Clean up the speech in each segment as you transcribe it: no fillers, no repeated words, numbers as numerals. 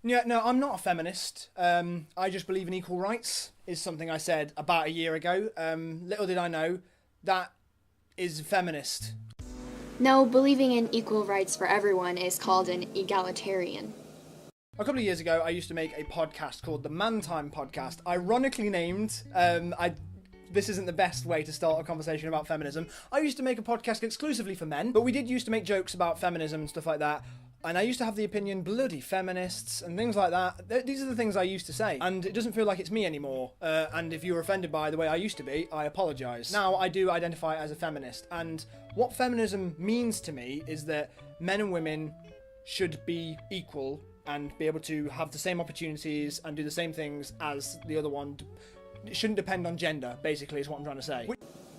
Yeah, no, I'm not a feminist. I just believe in equal rights, is something I said about a year ago. Little did I know that is feminist. No, believing in equal rights for everyone is called an egalitarian. A couple of years ago, I used to make a podcast called the Man Time Podcast, ironically named. This isn't the best way to start a conversation about feminism. I used to make a podcast exclusively for men, but we did used to make jokes about feminism and stuff like that. And I used to have the opinion, bloody feminists and things like that. These are the things I used to say. And it doesn't feel like it's me anymore. And if you were offended by the way I used to be, I apologise. Now I do identify as a feminist. And what feminism means to me is that men and women should be equal and be able to have the same opportunities and do the same things as the other one. It shouldn't depend on gender, basically, is what I'm trying to say.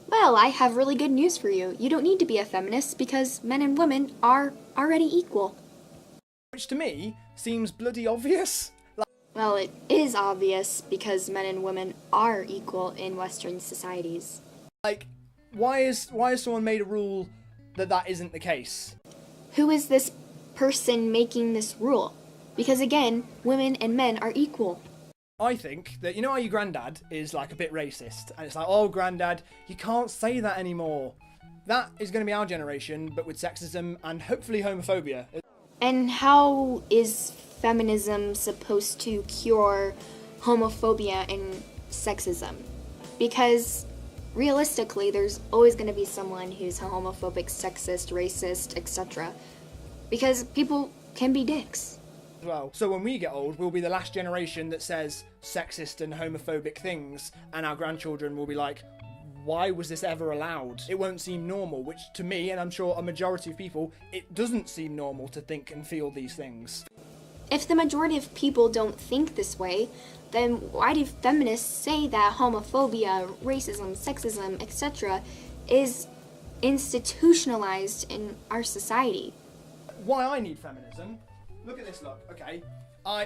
Well, I have really good news for you. You don't need to be a feminist because men and women are already equal. Which to me seems bloody obvious. Well, it is obvious because men and women are equal in Western societies. Like, why has someone made a rule that isn't the case? Who is this person making this rule? Because again, women and men are equal. I think that, you know how your granddad is like a bit racist, and it's like, oh granddad, you can't say that anymore. That is going to be our generation, but with sexism and hopefully homophobia. And how is feminism supposed to cure homophobia and sexism? Because realistically, there's always going to be someone who's homophobic, sexist, racist, etc. Because people can be dicks. Well, so when we get old, we'll be the last generation that says sexist and homophobic things, and our grandchildren will be like, why was this ever allowed? It won't seem normal, which to me, and I'm sure a majority of people, it doesn't seem normal to think and feel these things. If the majority of people don't think this way, then why do feminists say that homophobia, racism, sexism, etc. is institutionalized in our society? Why I need feminism? Look at this, look, okay.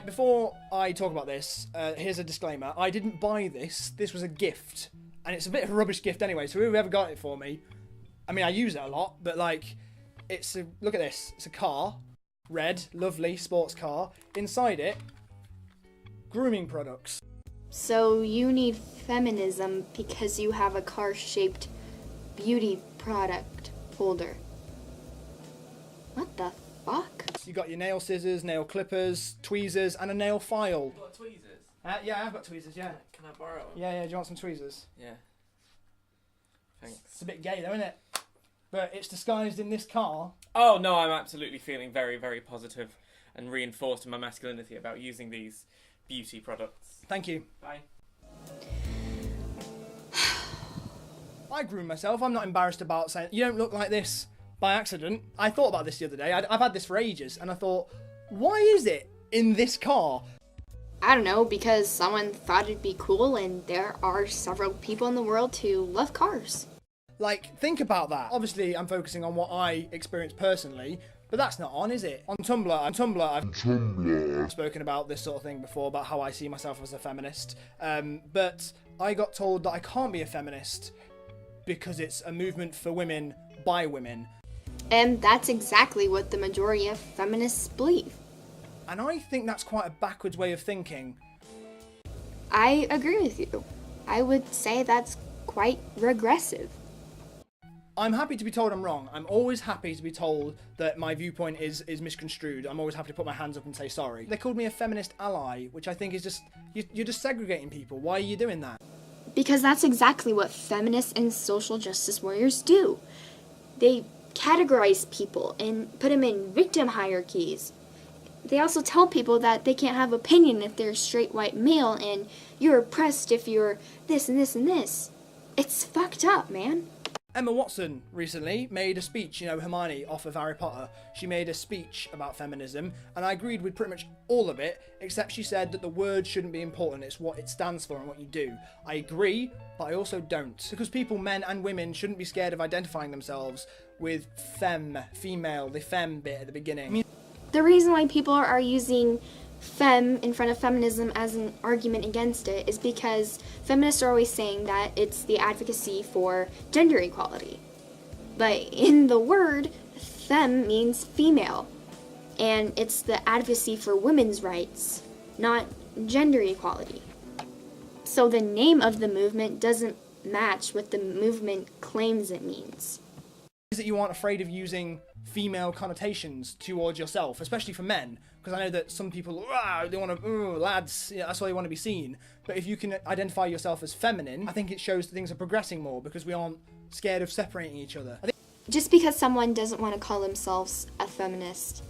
Before I talk about this, here's a disclaimer. I didn't buy this. This was a gift. And it's a bit of a rubbish gift anyway, so whoever got it for me, I mean, I use it a lot, but like, look at this. It's a car, red, lovely, sports car. Inside it, grooming products. So you need feminism because you have a car-shaped beauty product holder. What the fuck? You got your nail scissors, nail clippers, tweezers, and a nail file. You got tweezers? Yeah, I've got tweezers, yeah. Can I borrow them? Yeah, do you want some tweezers? Yeah. Thanks. It's a bit gay though, isn't it? But it's disguised in this car. Oh no, I'm absolutely feeling very, very positive and reinforced in my masculinity about using these beauty products. Thank you. Bye. I groom myself. I'm not embarrassed about saying, you don't look like this by accident. I thought about this the other day. I've had this for ages, and I thought, why is it in this car? I don't know, because someone thought it'd be cool, and there are several people in the world who love cars. Like, think about that. Obviously, I'm focusing on what I experienced personally, but that's not on, is it? On Tumblr, I've spoken about this sort of thing before, about how I see myself as a feminist. But I got told that I can't be a feminist because it's a movement for women by women. And that's exactly what the majority of feminists believe. And I think that's quite a backwards way of thinking. I agree with you. I would say that's quite regressive. I'm happy to be told I'm wrong. I'm always happy to be told that my viewpoint is misconstrued. I'm always happy to put my hands up and say sorry. They called me a feminist ally, which I think is just, you're just segregating people. Why are you doing that? Because that's exactly what feminists and social justice warriors do. They categorize people and put them in victim hierarchies. They also tell people that they can't have opinion if they're a straight white male and you're oppressed if you're this and this and this. It's fucked up, man. Emma Watson recently made a speech, Hermione off of Harry Potter. She made a speech about feminism, and I agreed with pretty much all of it, except she said that the word shouldn't be important, it's what it stands for and what you do. I agree, but I also don't. Because people, men and women, shouldn't be scared of identifying themselves with female, the femme bit at the beginning. The reason why people are using femme in front of feminism as an argument against it is because feminists are always saying that it's the advocacy for gender equality. But in the word, femme means female. and it's the advocacy for women's rights, not gender equality. So the name of the movement doesn't match what the movement claims it means. Is that you aren't afraid of using female connotations towards yourself, especially for men, because I know that some people, they want to, lads, yeah, that's why they want to be seen. But if you can identify yourself as feminine, I think it shows that things are progressing more, because we aren't scared of separating each other. Just because someone doesn't want to call themselves a feminist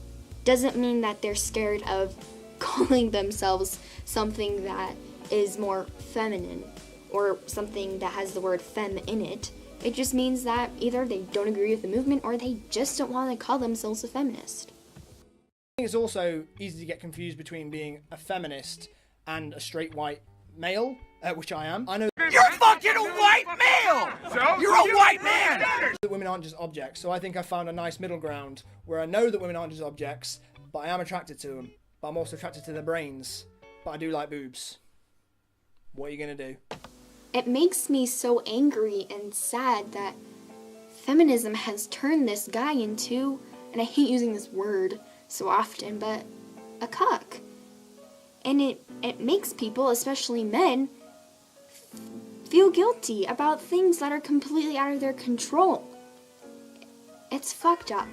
doesn't mean that they're scared of calling themselves something that is more feminine or something that has the word femme in it. It just means that either they don't agree with the movement or they just don't want to call themselves a feminist. I think it's also easy to get confused between being a feminist and a straight white male, which I am. I know you're fucking a white male! So? You're a white man! That women aren't just objects, so I think I found a nice middle ground where I know that women aren't just objects, but I am attracted to them. But I'm also attracted to their brains. But I do like boobs. What are you gonna do? It makes me so angry and sad that feminism has turned this guy into, and I hate using this word so often, but a cuck. And it makes people, especially men, feel guilty about things that are completely out of their control. It's fucked up.